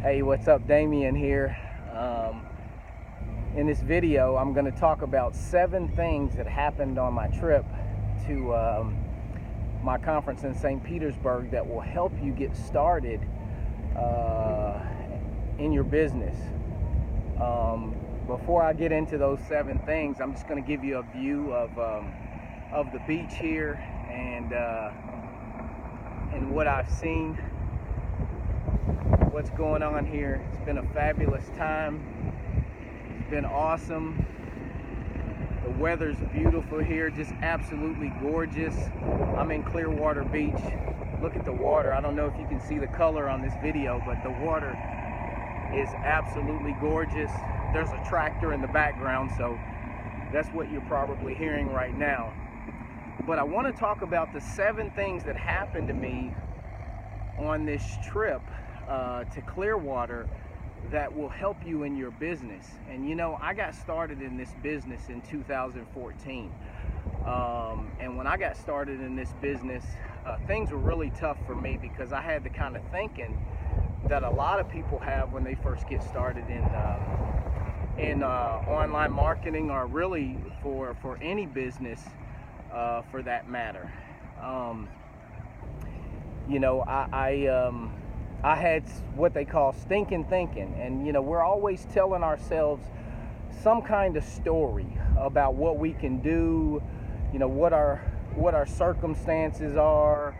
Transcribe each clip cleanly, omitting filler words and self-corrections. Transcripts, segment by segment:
Hey, what's up? Damian here. In this video, I'm going to talk about 7 things that happened on my trip to my conference in St. Petersburg that will help you get started in your business. Before I get into those 7 things, I'm just going to give you a view of the beach here and what I've seen. What's going on here. It's been a fabulous time. It's been awesome. The weather's beautiful here, just absolutely gorgeous. I'm in Clearwater Beach. Look at the water. I don't know if you can see the color on this video, but the water is absolutely gorgeous. There's a tractor in the background, so that's what you're probably hearing right now. But I want to talk about the 7 things that happened to me on this trip to Clearwater that will help you in your business. And you know, I got started in this business in 2014, and when I got started in this business, things were really tough for me because I had the kind of thinking that a lot of people have when they first get started in online marketing, or really for any business for that matter. You know, I had what they call stinking thinking, and you know, we're always telling ourselves some kind of story about what we can do, you know, what our circumstances are,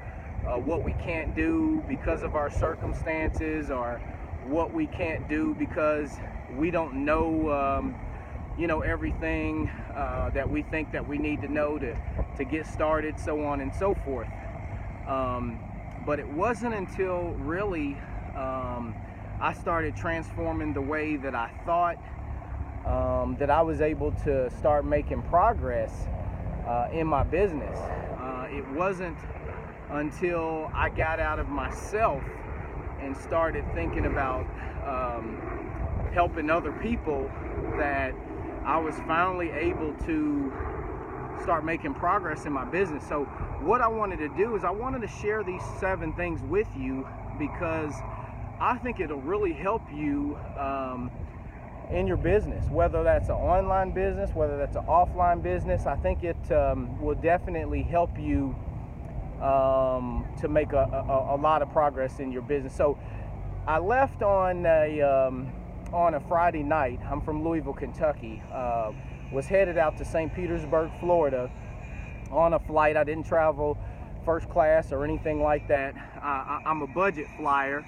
what we can't do because of our circumstances, or what we can't do because we don't know you know, everything that we think that we need to know to get started, so on and so forth. But it wasn't until really I started transforming the way that I thought that I was able to start making progress in my business. It wasn't until I got out of myself and started thinking about helping other people that I was finally able to start making progress in my business. So what I wanted to do is I wanted to share these 7 things with you because I think it'll really help you in your business, whether that's an online business, whether that's an offline business. I think it will definitely help you to make a lot of progress in your business. So I left on a Friday night. I'm from Louisville, Kentucky. Was headed out to St. Petersburg, Florida on a flight. I didn't travel first class or anything like that. I'm a budget flyer,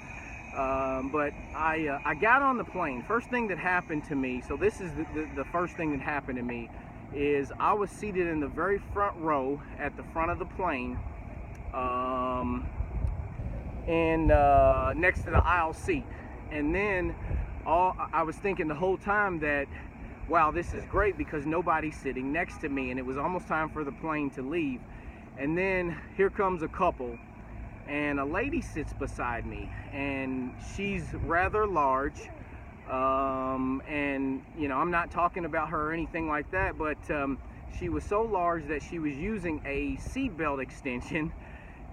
but I got on the plane. First thing that happened to me, so this is the first thing that happened to me, is I was seated in the very front row at the front of the plane, and next to the aisle seat. And then I was thinking the whole time that, wow, this is great because nobody's sitting next to me, and it was almost time for the plane to leave. And then here comes a couple, and a lady sits beside me, and she's rather large, and you know, I'm not talking about her or anything like that, but she was so large that she was using a seatbelt extension,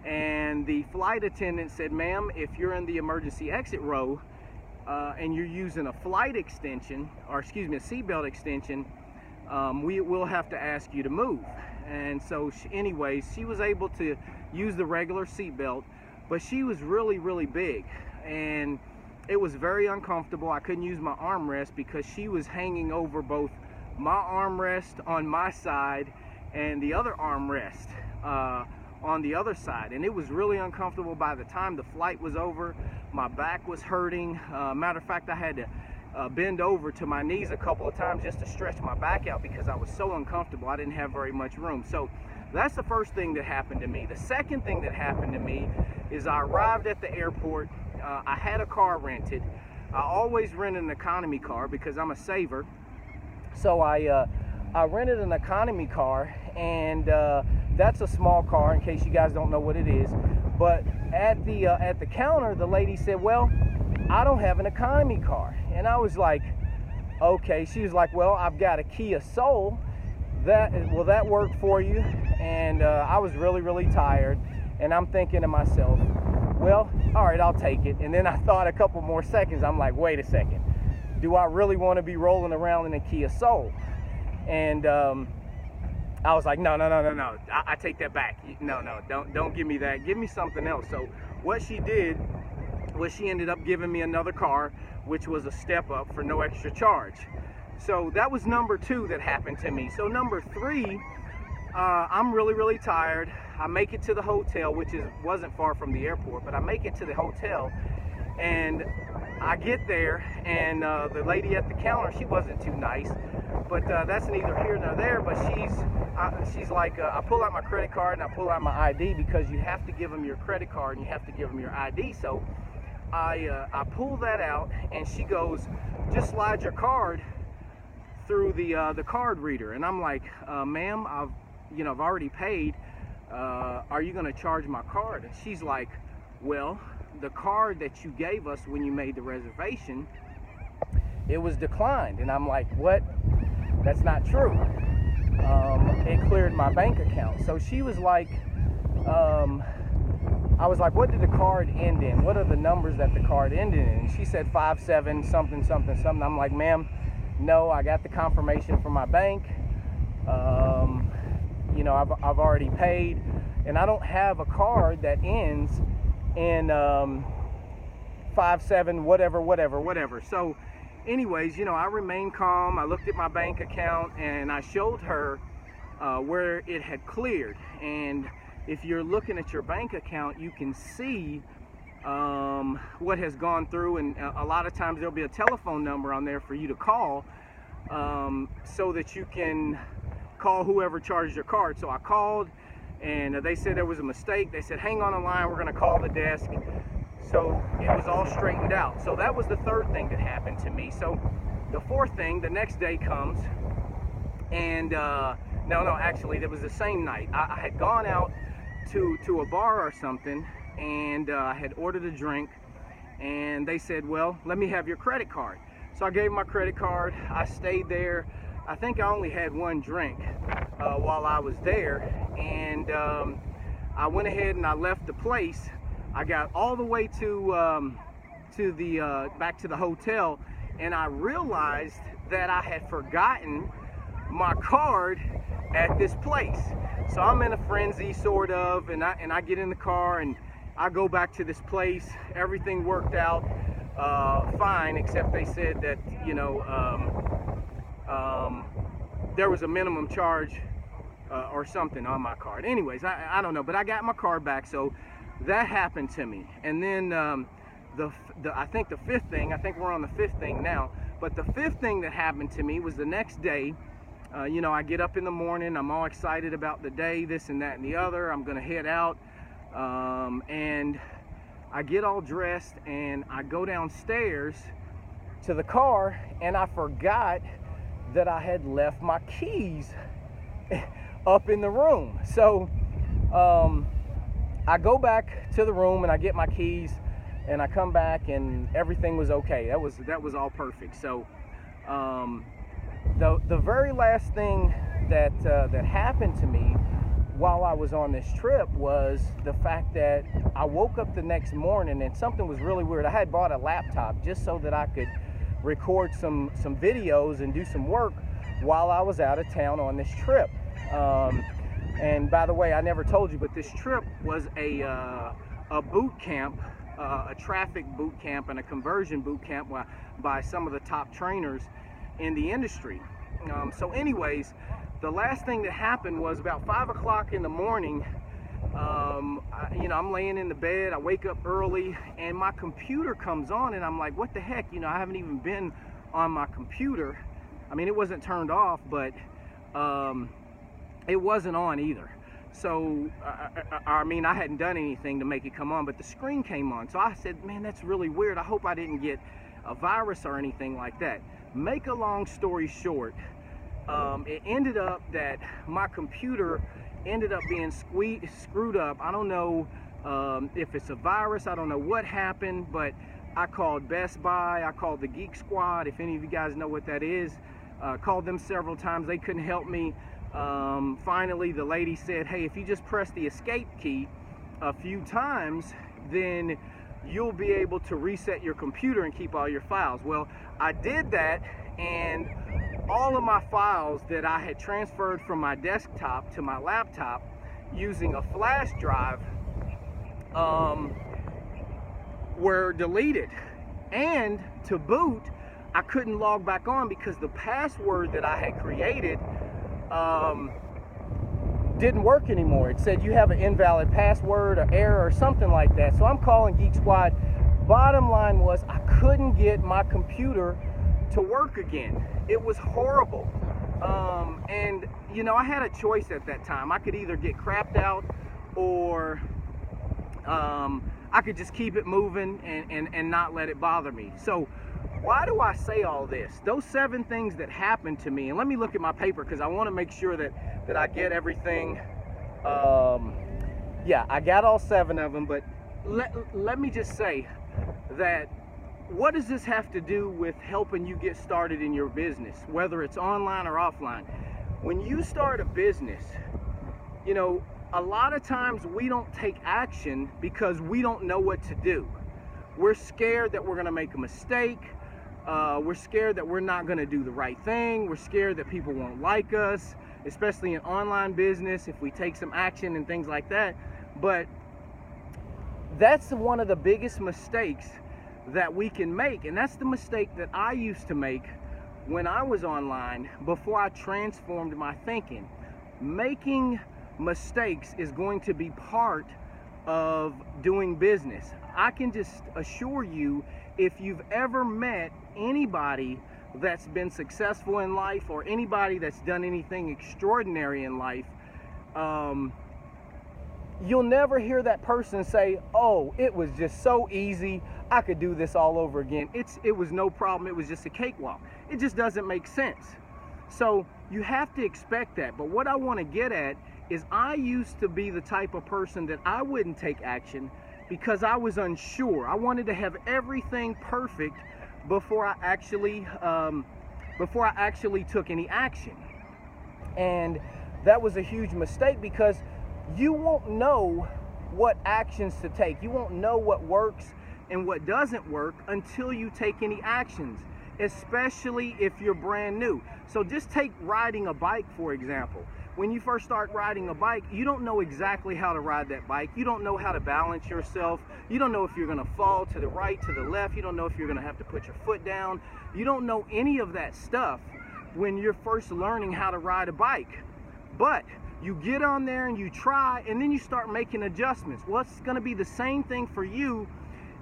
and the flight attendant said, "Ma'am, if you're in the emergency exit row and you're using a flight extension, or excuse me, a seatbelt extension, we will have to ask you to move." And so anyways, she was able to use the regular seatbelt, but she was really, really big, and it was very uncomfortable. I couldn't use my armrest because she was hanging over both my armrest on my side and the other armrest on the other side, and it was really uncomfortable. By the time the flight was over, my back was hurting. Matter of fact, I had to bend over to my knees a couple of times just to stretch my back out because I was so uncomfortable. I didn't have very much room. So that's the first thing that happened to me. The second thing that happened to me is I arrived at the airport. I had a car rented. I always rent an economy car because I'm a saver. So I rented an economy car, and that's a small car, in case you guys don't know what it is. But at the counter, the lady said, "Well, I don't have an economy car." And I was like, okay. She was like, "Well, I've got a Kia Soul. Will that work for you?" And I was really, really tired, and I'm thinking to myself, well, all right, I'll take it. And then I thought a couple more seconds, I'm like, wait a second, do I really want to be rolling around in a Kia Soul? And I was like, no, I take that back. No, don't give me that. Give me something else. So what she did was she ended up giving me another car, which was a step up for no extra charge. So that was number 2 that happened to me. So number 3, I'm really tired. I make it to the hotel, which wasn't far from the airport, but I make it to the hotel, and I get there, and the lady at the counter, she wasn't too nice, but that's neither here nor there. But she's like, I pull out my credit card and I pull out my ID, because you have to give them your credit card and you have to give them your ID. So I pull that out, and she goes, just slide your card through the card reader. And I'm like, ma'am, I've already paid. Are you going to charge my card? And she's like, well, the card that you gave us when you made the reservation, it was declined. And I'm like, what? That's not true. It cleared my bank account. So she was like, I was like, what did the card end in? What are the numbers that the card ended in? And she said 57 something. I'm like, ma'am, no, I got the confirmation from my bank. I've already paid, and I don't have a card that ends in 57 whatever. So anyways, I remained calm. I looked at my bank account, and I showed her where it had cleared. And if you're looking at your bank account, you can see what has gone through, and a lot of times there'll be a telephone number on there for you to call, so that you can call whoever charged your card. So I called, and they said there was a mistake. They said, hang on the line, we're going to call the desk. So it was all straightened out. So that was the 3rd thing that happened to me. So the 4th thing, the next day comes, and actually that was the same night. I had gone out to a bar or something, and I had ordered a drink, and they said, well, let me have your credit card. So I gave my credit card. I stayed there. I think I only had one drink while I was there, and I went ahead and I left the place. I got all the way to the back to the hotel, and I realized that I had forgotten my card at this place. So I'm in a frenzy, sort of, and I get in the car and I go back to this place. Everything worked out fine, except they said that there was a minimum charge or something on my card. Anyways, I don't know, but I got my card back. So that happened to me. And then I think the 5th thing, I think we're on the 5th thing now, but the 5th thing that happened to me was the next day. I get up in the morning, I'm all excited about the day, this and that and the other. I'm gonna head out, and I get all dressed and I go downstairs to the car, and I forgot that I had left my keys up in the room. So I go back to the room and I get my keys, and I come back and everything was okay. That was all perfect. So the very last thing that happened to me while I was on this trip was the fact that I woke up the next morning, and something was really weird. I had bought a laptop just so that I could record some videos and do some work while I was out of town on this trip. And by the way, I never told you, but this trip was a boot camp, a traffic boot camp and a conversion boot camp by some of the top trainers in the industry. So anyways, the last thing that happened was about 5 o'clock in the morning. I'm laying in the bed, I wake up early, and my computer comes on, and I'm like, what the heck? I haven't even been on my computer. I mean, it wasn't turned off, but it wasn't on either. So, I hadn't done anything to make it come on, but the screen came on. So I said, man, that's really weird. I hope I didn't get a virus or anything like that. Make a long story short, it ended up that my computer ended up being screwed up. I don't know if it's a virus. I don't know what happened, but I called Best Buy. I called the Geek Squad, if any of you guys know what that is. Called them several times. They couldn't help me. Finally, the lady said, hey, if you just press the escape key a few times, then you'll be able to reset your computer and keep all your files. Well, I did that, and all of my files that I had transferred from my desktop to my laptop using a flash drive were deleted. And to boot, I couldn't log back on because the password that I had created didn't work anymore. It said you have an invalid password or error or something like that. So I'm calling Geek Squad. Bottom line was I couldn't get my computer to work again. It was horrible. And you know, I had a choice at that time. I could either get crapped out, or I could just keep it moving and not let it bother me. So why do I say all this? Those 7 things that happened to me, and let me look at my paper because I want to make sure that I get everything. Yeah, I got all 7 of them, but let me just say that what does this have to do with helping you get started in your business, whether it's online or offline? When you start a business, you know, a lot of times we don't take action because we don't know what to do. We're scared that we're going to make a mistake. We're scared that we're not going to do the right thing. We're scared that people won't like us, especially in online business, if we take some action and things like that. But that's one of the biggest mistakes that we can make, and that's the mistake that I used to make when I was online before I transformed my thinking. Making mistakes is going to be part of doing business. I can just assure you, if you've ever met anybody that's been successful in life, or anybody that's done anything extraordinary in life, you'll never hear that person say, oh, it was just so easy, I could do this all over again. It was no problem, it was just a cakewalk. It just doesn't make sense. So you have to expect that. But what I want to get at is, I used to be the type of person that I wouldn't take action because I was unsure. I wanted to have everything perfect before I actually took any action. And that was a huge mistake, because you won't know what actions to take. You won't know what works and what doesn't work until you take any actions, especially if you're brand new. So just take riding a bike, for example. When you first start riding a bike, you don't know exactly how to ride that bike. You don't know how to balance yourself. You don't know if you're going to fall to the right, to the left. You don't know if you're going to have to put your foot down. You don't know any of that stuff when you're first learning how to ride a bike. But you get on there and you try, and then you start making adjustments. Well, it's going to be the same thing for you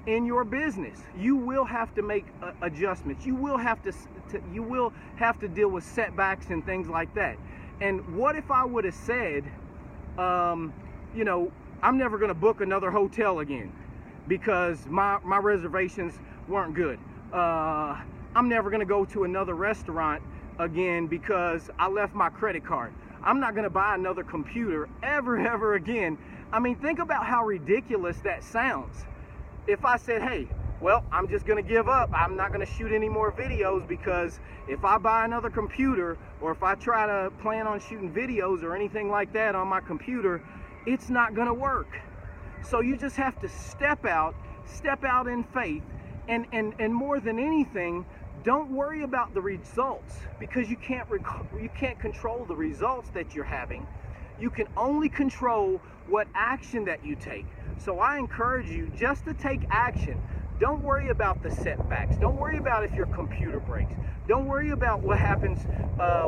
in your business. You will have to make adjustments. You will have to deal with setbacks and things like that. And what if I would have said, you know, I'm never going to book another hotel again because my reservations weren't good. I'm never going to go to another restaurant again because I left my credit card. I'm not going to buy another computer ever again. I mean, think about how ridiculous that sounds. If I said, hey, well, I'm just going to give up. I'm not going to shoot any more videos because if I buy another computer, or if I try to plan on shooting videos or anything like that on my computer, it's not going to work. So you just have to step out in faith, and more than anything, don't worry about the results, because you can't control the results that you're having. You can only control what action that you take. So I encourage you just to take action. Don't worry about the setbacks. Don't worry about if your computer breaks. Don't worry about what happens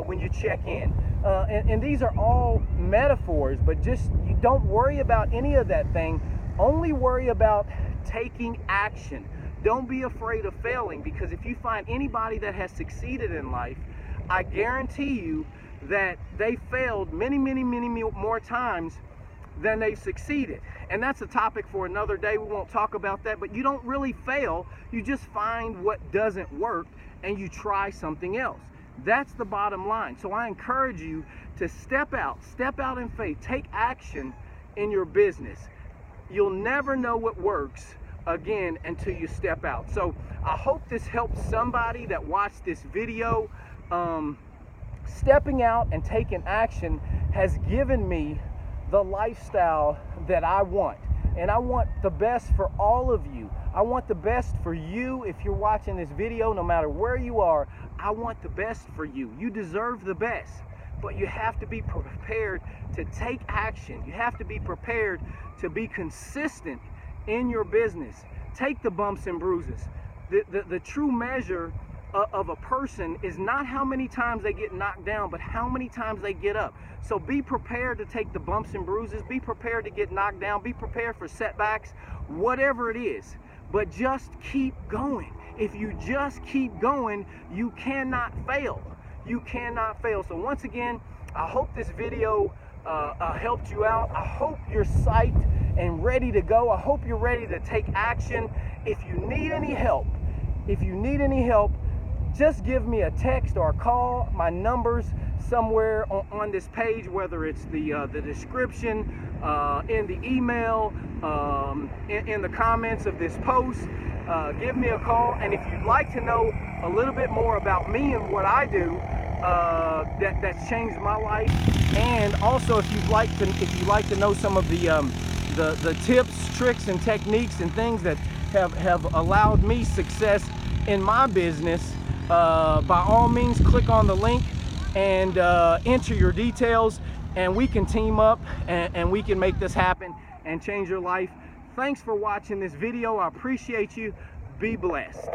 when you check in. And these are all metaphors, but just you don't worry about any of that thing. Only worry about taking action. Don't be afraid of failing, because if you find anybody that has succeeded in life, I guarantee you that they failed many more times than they've succeeded. And that's a topic for another day. We won't talk about that, but you don't really fail. You just find what doesn't work and you try something else. That's the bottom line. So I encourage you to step out in faith, take action in your business. You'll never know what works again until you step out. So I hope this helps somebody that watched this video. Stepping out and taking action has given me the lifestyle that I want. And I want the best for all of you. I want the best for you. If you're watching this video, no matter where you are, I want the best for you. You deserve the best, but you have to be prepared to take action. You have to be prepared to be consistent in your business. Take the bumps and bruises. The true measure of a person is not how many times they get knocked down, but how many times they get up. So be prepared to take the bumps and bruises. Be prepared to get knocked down. Be prepared for setbacks, whatever it is. But just keep going. If you just keep going, you cannot fail. You cannot fail. So once again, I hope this video helped you out. I hope you're psyched and ready to go. I hope you're ready to take action. If you need any help, just give me a text or a call. My number's somewhere on this page, whether it's the description, in the email, in the comments of this post. Give me a call. And if you'd like to know a little bit more about me and what I do, that's changed my life, and also if you'd like to know some of the tips, tricks, and techniques and things that have allowed me success in my business, by all means click on the link and enter your details, and we can team up and we can make this happen and change your life. Thanks for watching this video. I appreciate you. Be blessed.